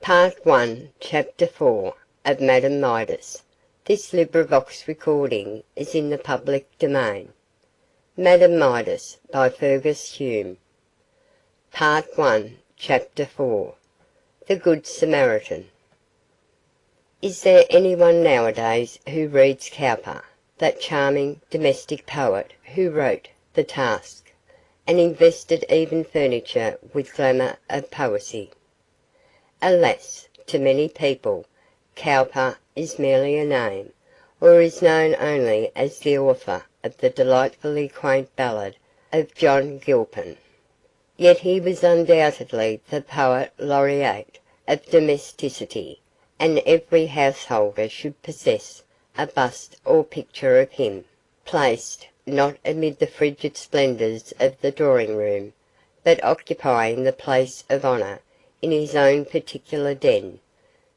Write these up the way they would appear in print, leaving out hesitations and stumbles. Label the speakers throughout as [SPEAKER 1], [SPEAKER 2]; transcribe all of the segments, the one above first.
[SPEAKER 1] Part 1, Chapter 4 of Madame Midas. This recording is in the public domain. Madame Midas by Fergus, Hume. Part 1, Chapter 4 The Good Samaritan. Is there anyone nowadays who reads Cowper, that charming domestic poet who wrote The Task, and invested even furniture with glamour of poesy? Alas, to many people, Cowper is merely a name, or is known only as the author of the delightfully quaint ballad of John Gilpin. Yet he was undoubtedly the poet laureate of domesticity, and every householder should possess a bust or picture of him, placed, not amid the frigid splendours of the drawing-room, but occupying the place of honour in his own particular den,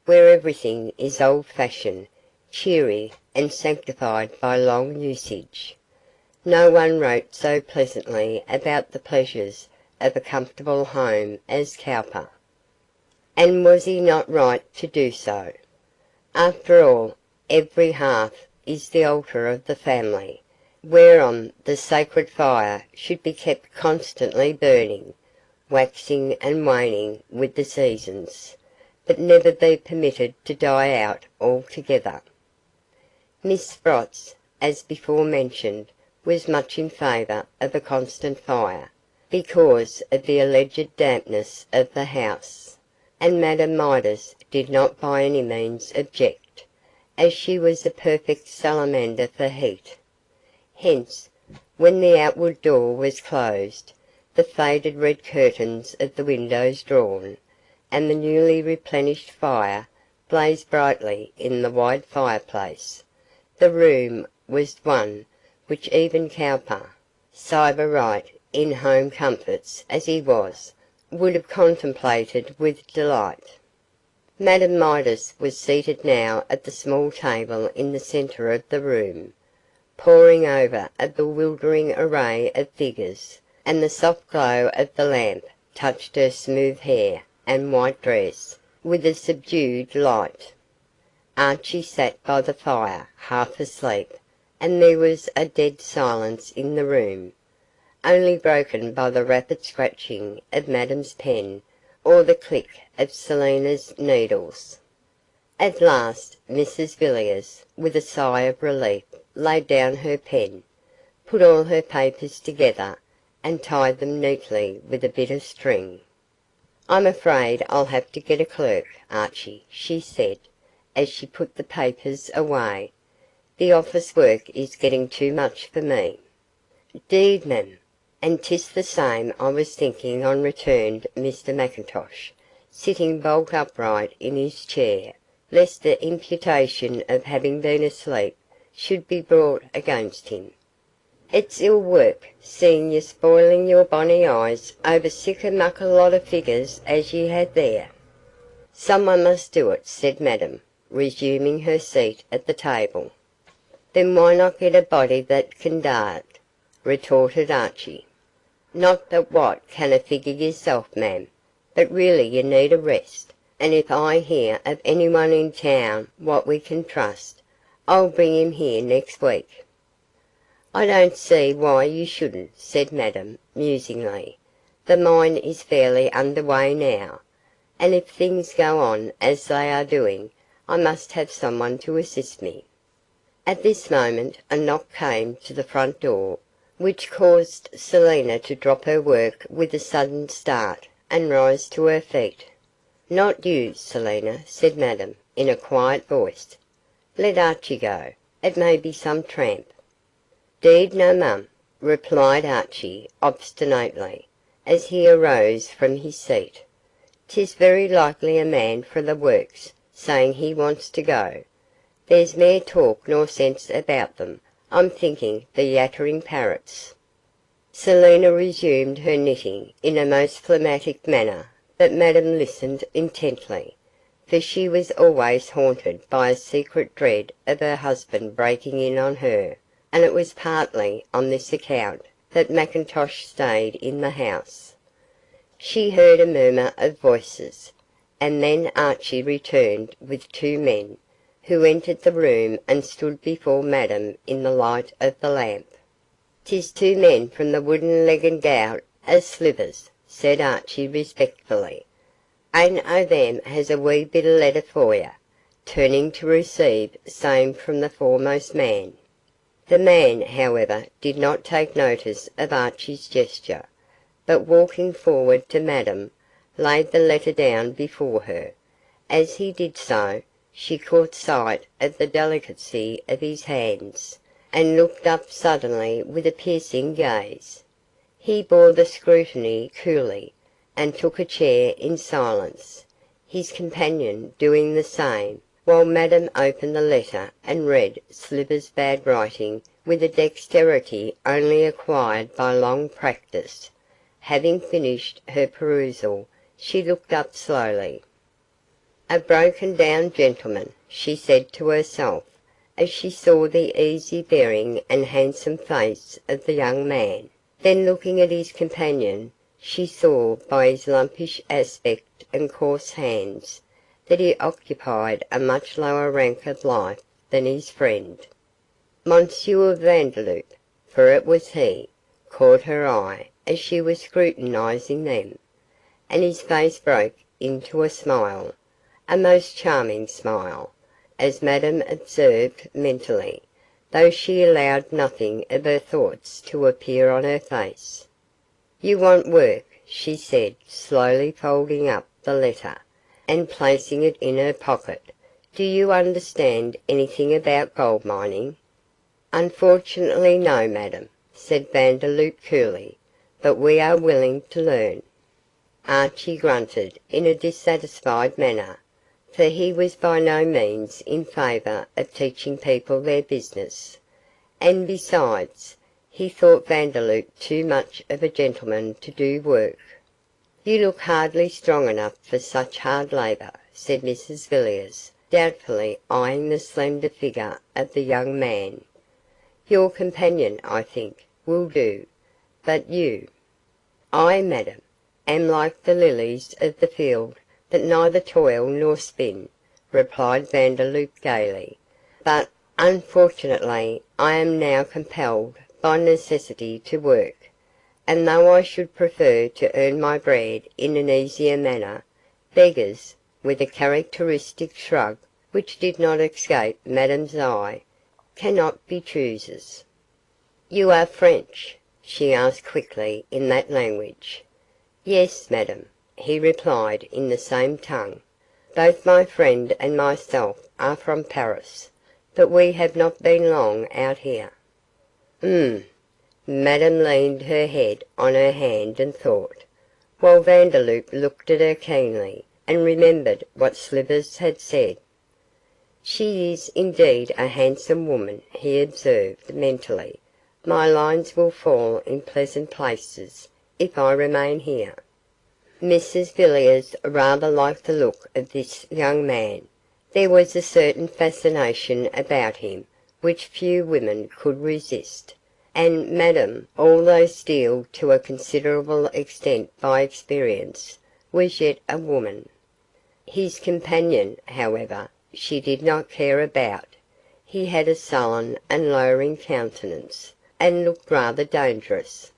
[SPEAKER 1] where everything is old-fashioned, cheery, and sanctified by long usage. No one wrote so pleasantly about the pleasures of a comfortable home as Cowper. And was he not right to do so? After all, every hearth is the altar of the family, whereon the sacred fire should be kept constantly burning, waxing and waning with the seasons, but never be permitted to die out altogether. Miss Sprotts, as before mentioned, was much in favour of a constant fire, because of the alleged dampness of the house, and Madame Midas did not by any means object, as she was a perfect salamander for heat. Hence, when the outward door was closed, the faded red curtains of the windows drawn, and the newly replenished fire blazed brightly in the wide fireplace, the room was one which even Cowper, sybarite in home comforts as he was, would have contemplated with delight. Madame Midas was seated now at the small table in the centre of the room, poring over a bewildering array of figures, and the soft glow of the lamp touched her smooth hair and white dress with a subdued light. Archie sat by the fire, half asleep, and there was a dead silence in the room, only broken by the rapid scratching of Madame's pen or the click of Selina's needles. At last Mrs Villiers, with a sigh of relief, laid down her pen, put all her papers together, and tied them neatly with a bit of string. "I'm afraid I'll have to get a clerk, Archie," she said, as she put the papers away. "The office work is getting too much for me." "'Deed, mem, and 'tis the same I was thinking on," returned Mr McIntosh, sitting bolt upright in his chair, lest the imputation of having been asleep should be brought against him. "It's ill work, seeing ye spoiling your bonny eyes over sic a muckle lot of figures as ye had there." "Someone must do it," said Madame, resuming her seat at the table. "Then why not get a body that can dae it?" retorted Archie. "Not but what can a figure yourself, ma'am, but really you need a rest, and if I hear of anyone in town what we can trust, I'll bring him here next week." "I don't see why you shouldn't," said Madame, musingly. "The mine is fairly under way now, and if things go on as they are doing, I must have someone to assist me." At this moment a knock came to the front door, which caused Selina to drop her work with a sudden start and rise to her feet. "Not you, Selina," said Madame, in a quiet voice. "Let Archie go. It may be some tramp." "'Deed no, mum," replied Archie obstinately, as he arose from his seat. "'Tis very likely a man fra the works saying he wants to go. There's mair talk nor sense about them. I'm thinking the yattering parrots." Selina resumed her knitting in a most phlegmatic manner, but Madame listened intently, for she was always haunted by a secret dread of her husband breaking in on her, and it was partly on this account that McIntosh stayed in the house. She heard a murmur of voices, and then Archie returned with two men, who entered the room and stood before Madame in the light of the lamp. "'Tis two men from the wooden legged gout o' Slivers," said Archie respectfully. "Ane o' them has a wee bit o' letter for ye," turning to receive same from the foremost man. The man, however, did not take notice of Archie's gesture, but walking forward to Madame, laid the letter down before her. As he did so, she caught sight of the delicacy of his hands, and looked up suddenly with a piercing gaze. He bore the scrutiny coolly, and took a chair in silence, his companion doing the same, while Madame opened the letter and read Slivers' bad writing with a dexterity only acquired by long practice. Having finished her perusal, she looked up slowly. "A broken down gentleman," she said to herself, as she saw the easy bearing and handsome face of the young man. Then, looking at his companion, she saw by his lumpish aspect and coarse hands that he occupied a much lower rank of life than his friend. Monsieur Vandeloup, for it was he, caught her eye as she was scrutinising them, and his face broke into a smile, a most charming smile, as Madame observed mentally, though she allowed nothing of her thoughts to appear on her face. "You want work," she said, slowly folding up the letter, and placing it in her pocket. "Do you understand anything about gold mining?" "Unfortunately no, madam," said Vandeloup coolly, "but we are willing to learn." Archie grunted in a dissatisfied manner, for he was by no means in favour of teaching people their business, and besides, he thought Vandeloup too much of a gentleman to do work. "You look hardly strong enough for such hard labour," said Mrs Villiers, doubtfully eyeing the slender figure of the young man. "Your companion, I think, will do, but you—" "I, madam, am like the lilies of the field that neither toil nor spin," replied Vandeloup gaily, "but unfortunately I am now compelled by necessity to work, and though I should prefer to earn my bread in an easier manner, beggars," with a characteristic shrug which did not escape Madame's eye, "cannot be choosers." "You are French?" she asked quickly in that language. "Yes, madam," he replied in the same tongue. "Both my friend and myself are from Paris, but we have not been long out here." Madame leaned her head on her hand and thought, while Vandeloup looked at her keenly, and remembered what Slivers had said. "She is indeed a handsome woman," he observed mentally. "My lines will fall in pleasant places if I remain here." Mrs Villiers rather liked the look of this young man. There was a certain fascination about him which few women could resist, and Madame, although steeled to a considerable extent by experience, was yet a woman. His companion, however, she did not care about. He had a sullen and lowering countenance, and looked rather dangerous.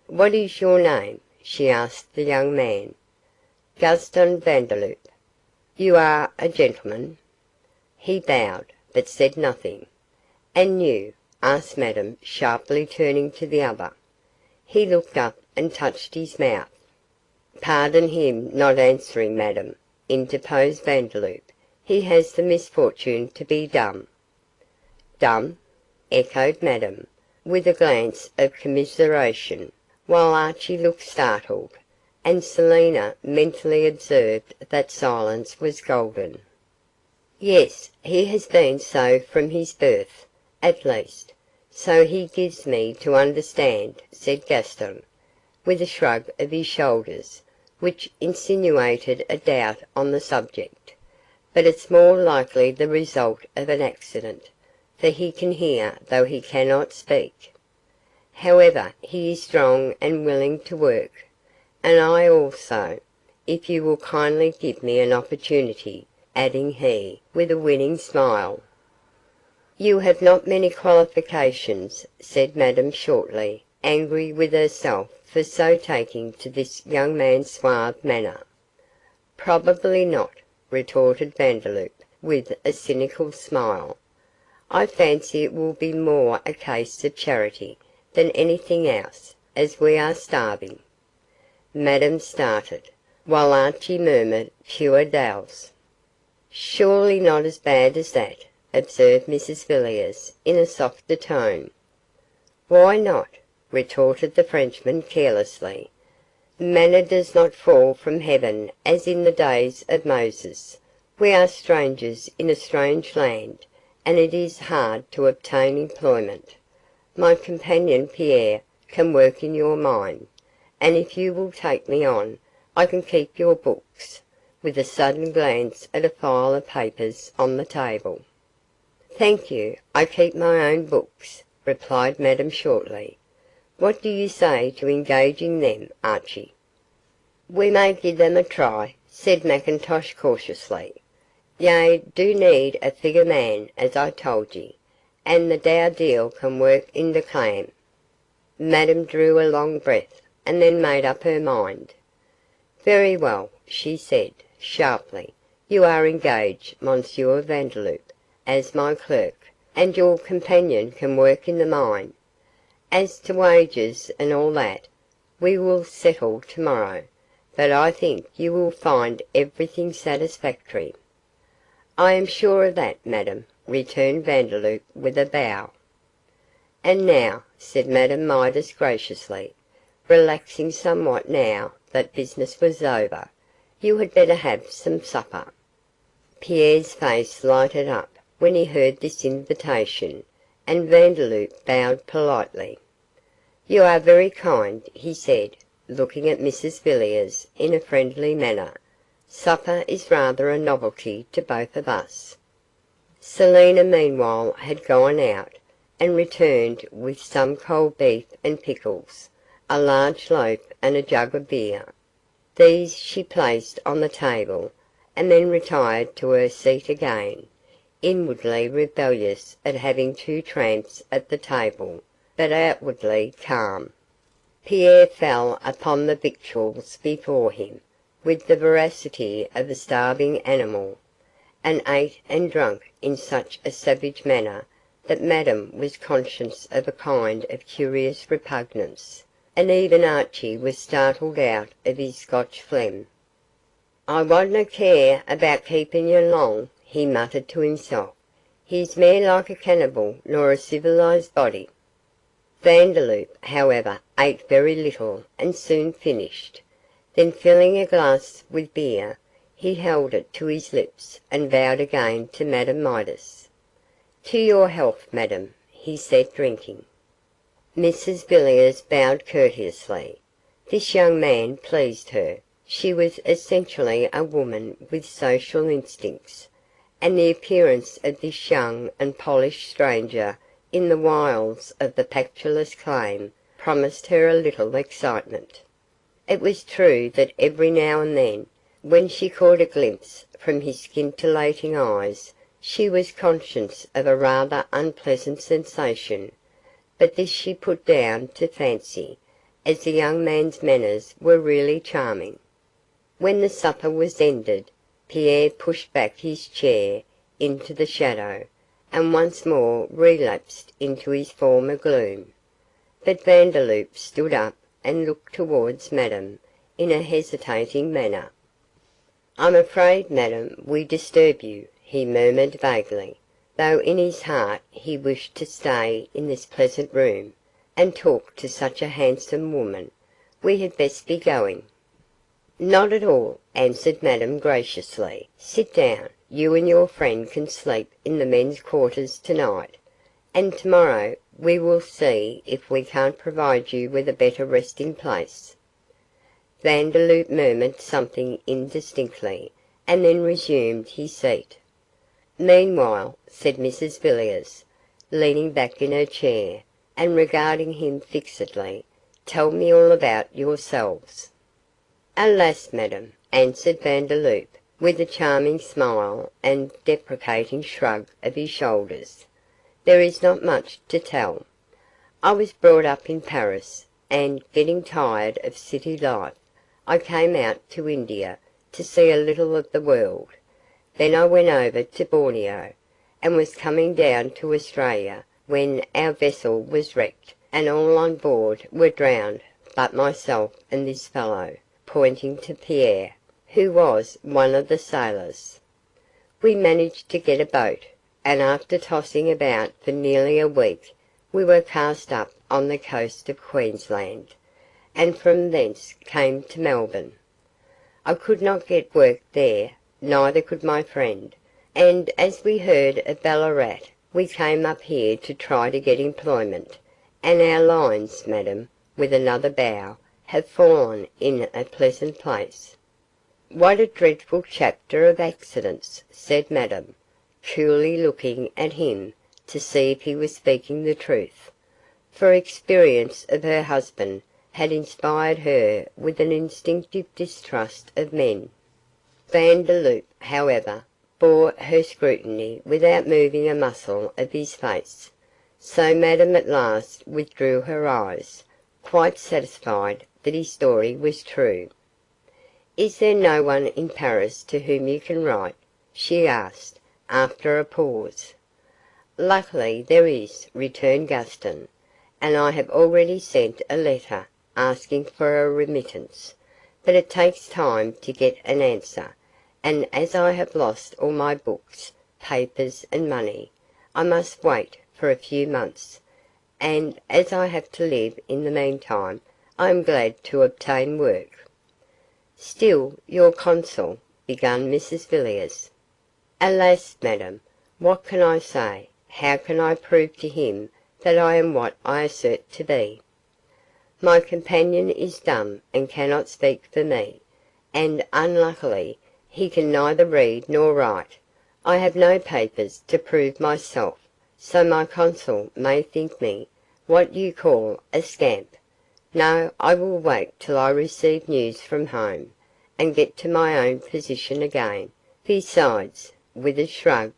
[SPEAKER 1] "What is your name?" she asked the young man. "Gaston Vandeloup." "You are a gentleman?" He bowed, but said nothing. "And you?" asked Madame, sharply turning to the other. He looked up and touched his mouth. "Pardon him not answering, madame," interposed Vandeloup. "He has the misfortune to be dumb." "Dumb?" echoed Madame, with a glance of commiseration, while Archie looked startled, and Selina mentally observed that silence was golden. "Yes, he has been so from his birth, at least, so he gives me to understand," said Gaston, with a shrug of his shoulders, which insinuated a doubt on the subject, "but it's more likely the result of an accident, for he can hear though he cannot speak. However, he is strong and willing to work, and I also. if you will kindly give me an opportunity," adding he, with a winning smile. "You have not many qualifications," said Madame shortly, angry with herself for so taking to this young man's suave manner. "Probably not," retorted Vandeloup, with a cynical smile. "I fancy it will be more a case of charity than anything else, as we are starving." Madame started, while Archie murmured "Puir deils." "Surely not as bad as that," observed Mrs Villiers, in a softer tone. "Why not?" retorted the Frenchman, carelessly. "Manna does not fall from heaven as in the days of Moses. We are strangers in a strange land, and it is hard to obtain employment. My companion Pierre can work in your mine, and if you will take me on, I can keep your books," with a sudden glance at a file of papers on the table. "Thank you, I keep my own books," replied Madame shortly. "What do you say to engaging them, Archie?" "We may gie them a try," said McIntosh cautiously. "Ye do need a figure man, as I told ye, and the dour deil can work in the clam." Madame drew a long breath, and then made up her mind. "Very well," she said, sharply, "you are engaged, Monsieur Vandeloup, as my clerk, and your companion can work in the mine. As to wages and all that, we will settle tomorrow, but I think you will find everything satisfactory." "I am sure of that, Madame," returned Vandeloup, with a bow. "And now," said Madame Midas graciously, relaxing somewhat now that business was over, "you had better have some supper." Pierre's face lighted up when he heard this invitation, and Vandeloup bowed politely. "You are very kind," he said, looking at Mrs Villiers in a friendly manner. "Supper is rather a novelty to both of us." Selina meanwhile had gone out, and returned with some cold beef and pickles, a large loaf and a jug of beer. These she placed on the table, and then retired to her seat again, inwardly rebellious at having two tramps at the table, but outwardly calm. Pierre fell upon the victuals before him with the voracity of a starving animal, and ate and drank in such a savage manner that Madame was conscious of a kind of curious repugnance, and even Archie was startled out of his Scotch phlegm. "I wadna care about keeping ye long," he muttered to himself. "He's mair like a cannibal nor a civilized body." Vandeloup, however, ate very little and soon finished. Then filling a glass with beer, he held it to his lips and bowed again to Madame Midas. "To your health, Madame," he said, drinking. Mrs Villiers bowed courteously. This young man pleased her. She was essentially a woman with social instincts, and the appearance of this young and polished stranger in the wilds of the Pactolus claim promised her a little excitement. It was true that every now and then, when she caught a glimpse from his scintillating eyes, she was conscious of a rather unpleasant sensation, but this she put down to fancy, as the young man's manners were really charming. When the supper was ended, Pierre pushed back his chair into the shadow, and once more relapsed into his former gloom. But Vandeloup stood up and looked towards Madame in a hesitating manner. "I'm afraid, Madame, we disturb you," he murmured vaguely, though in his heart he wished to stay in this pleasant room and talk to such a handsome woman. "We had best be going." "Not at all," answered Madame graciously. "Sit down. You and your friend can sleep in the men's quarters tonight, and tomorrow we will see if we can't provide you with a better resting place." Vandeloup murmured something indistinctly, and then resumed his seat. "Meanwhile," said Mrs Villiers, leaning back in her chair, and regarding him fixedly, "tell me all about yourselves." "Alas, Madame," answered Vandeloup, with a charming smile and deprecating shrug of his shoulders. There is not much to tell. I was brought up in Paris, and, getting tired of city life, I came out to India to see a little of the world. Then I went over to Borneo, and was coming down to Australia when our vessel was wrecked, and all on board were drowned but myself and this fellow," pointing to Pierre, who was one of the sailors. "We managed to get a boat, and after tossing about for nearly a week we were cast up on the coast of Queensland, and from thence came to Melbourne. I could not get work there, neither could my friend, and as we heard of Ballarat we came up here to try to get employment, and our lines, madam," with another bow, "have fallen in a pleasant place." "What a dreadful chapter of accidents," said Madame, coolly looking at him to see if he was speaking the truth, for experience of her husband had inspired her with an instinctive distrust of men. Vandeloup, however, bore her scrutiny without moving a muscle of his face, so Madame at last withdrew her eyes, quite satisfied that his story was true. "Is there no one in Paris to whom you can write?" she asked, after a pause. "Luckily there is," returned Gaston, "and I have already sent a letter asking for a remittance, but it takes time to get an answer, and as I have lost all my books, papers, and money, I must wait for a few months, and as I have to live in the meantime, I am glad to obtain work." "Still, your consul," began Mrs Villiers. "Alas, madame, what can I say? How can I prove to him that I am what I assert to be? My companion is dumb and cannot speak for me, and unluckily he can neither read nor write. I have no papers to prove myself, so my consul may think me what you call a scamp. No, I will wait till I receive news from home, and get to my own position again. Besides," with a shrug,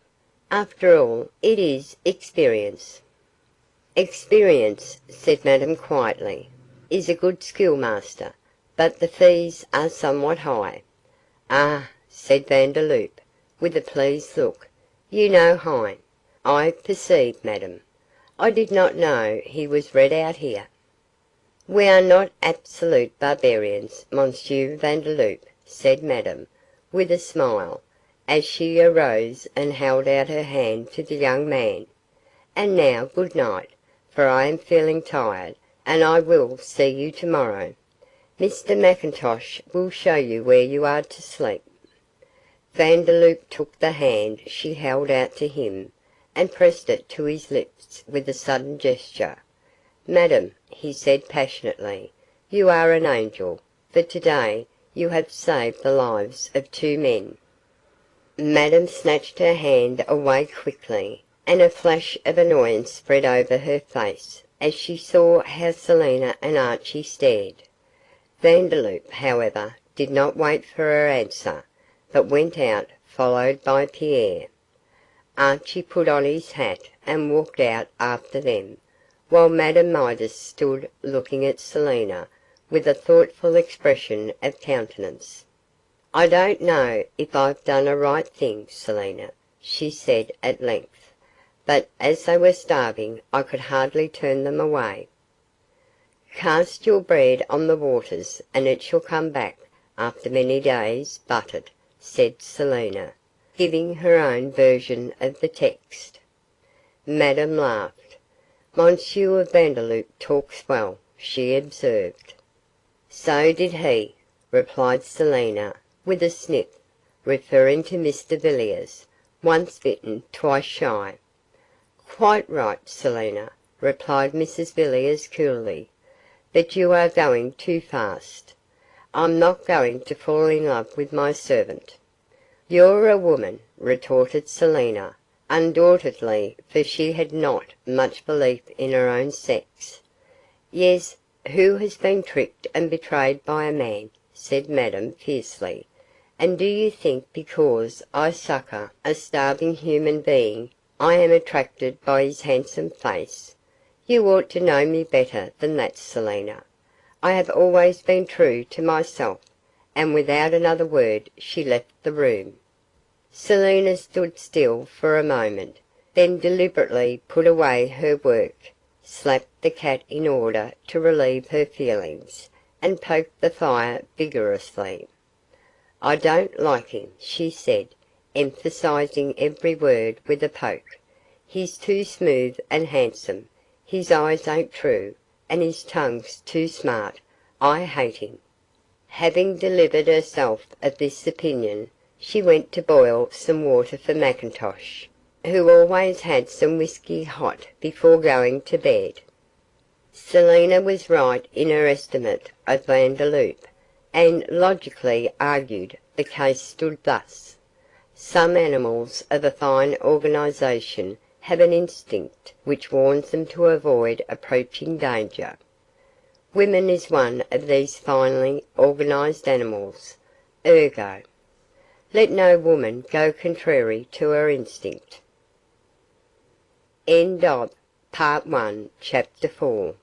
[SPEAKER 1] "after all, it is experience." "Experience," said Madame quietly, "is a good schoolmaster, but the fees are somewhat high." "Ah," said Vandeloup, with a pleased look, "you know Heine." "I perceive, madame. I did not know he was read out here." "We are not absolute barbarians, Monsieur Vandeloup," said Madame, with a smile, as she arose and held out her hand to the young man. "And now good night, for I am feeling tired, and I will see you tomorrow. Mr McIntosh will show you where you are to sleep." Vandeloup took the hand she held out to him and pressed it to his lips with a sudden gesture. "Madame," he said passionately, "you are an angel, for today you have saved the lives of 2 men." Madame snatched her hand away quickly, and a flash of annoyance spread over her face as she saw how Selina and Archie stared. Vandeloup, however, did not wait for her answer, but went out, followed by Pierre. Archie put on his hat and walked out after them, while Madame Midas stood looking at Selina with a thoughtful expression of countenance. "I don't know if I've done a right thing, Selina," she said at length, "but as they were starving I could hardly turn them away." "Cast your bread on the waters and it shall come back after many days buttered," said Selina, giving her own version of the text. Madame laughed. "Monsieur Vandeloup talks well," she observed. "So did he," replied Selina with a sniff, referring to Mr Villiers, "once bitten, twice shy." "Quite right, Selina," replied Mrs Villiers coolly, "but you are going too fast. I'm not going to fall in love with my servant." "You're a woman," retorted Selina, undauntedly, for she had not much belief in her own sex. "Yes, who has been tricked and betrayed by a man," said Madame fiercely, And do you think because I succour a starving human being I am attracted by his handsome face? You ought to know me better than that, Selina. I have always been true to myself," and without another word she left the room. Selina stood still for a moment, then deliberately put away her work, slapped the cat in order to relieve her feelings, and poked the fire vigorously. "I don't like him," she said, emphasizing every word with a poke. "He's too smooth and handsome, his eyes ain't true, and his tongue's too smart. I hate him." Having delivered herself of this opinion, she went to boil some water for McIntosh, who always had some whisky hot before going to bed. Selina was right in her estimate of Vandeloup, and logically argued the case stood thus: some animals of a fine organisation have an instinct which warns them to avoid approaching danger. Women is one of these finely organised animals, ergo, let no woman go contrary to her instinct. End of Part 1, Chapter 4.